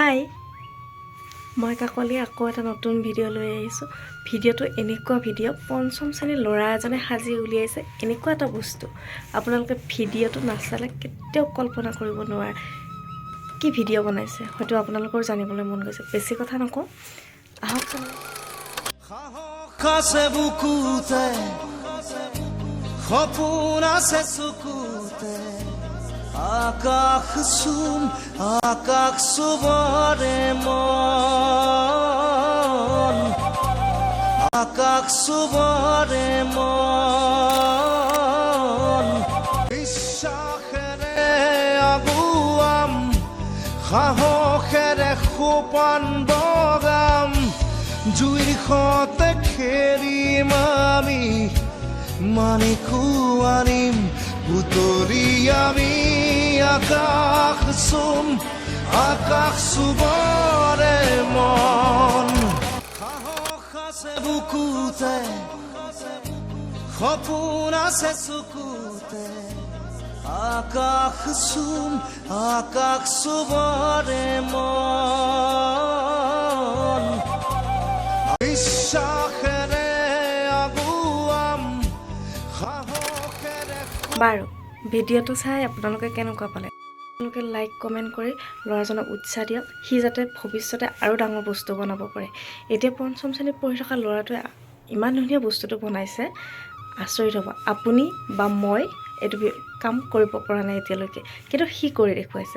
হাই মই কাকলি আকৌ এটা নতুন ভিডিঅ' লৈ আহিছোঁ। ভিডিঅ'টো এনেকুৱা ভিডিঅ' পঞ্চম শ্ৰেণীৰ ল'ৰা এজনে সাজি উলিয়াইছে এনেকুৱা এটা বস্তু আপোনালোকে ভিডিঅ'টো নাচালে কেতিয়াও কল্পনা কৰিব নোৱাৰে কি ভিডিঅ' বনাইছে। হয়তো আপোনালোকৰ জানিবলৈ মন গৈছে। বেছি কথা নকওঁ, আহক। সপোন আছে চকুতে আকাশ চুবৰে মন আকাশ চুবৰে মন বিশ্বাসেৰে আগুৱাম সাহসেৰে সোপান বগাম জুইৰ সতে খেলিম আমি মানিকো আনিম বুটলি আমি আকাশ চুবৰে মন সাহস আছে বুকুতে সপোন আছে চকুতে আকাশ চুবৰে মন বিশ্বাসেৰে বাৰু ভিডিঅ'টো চাই আপোনালোকে কেনেকুৱা পালে? আপোনালোকে লাইক কমেণ্ট কৰি ল'ৰাজনক উৎসাহ দিয়ক, সি যাতে ভৱিষ্যতে আৰু ডাঙৰ বস্তু বনাব পাৰে। এতিয়া পঞ্চম শ্ৰেণীত পঢ়ি থকা ল'ৰাটোৱে ইমান ধুনীয়া বস্তুটো বনাইছে, আচৰিত হ'ব। আপুনি বা মই এইটো কাম কৰিব পৰা নাই এতিয়ালৈকে, কিন্তু সি কৰি দেখুৱাইছে।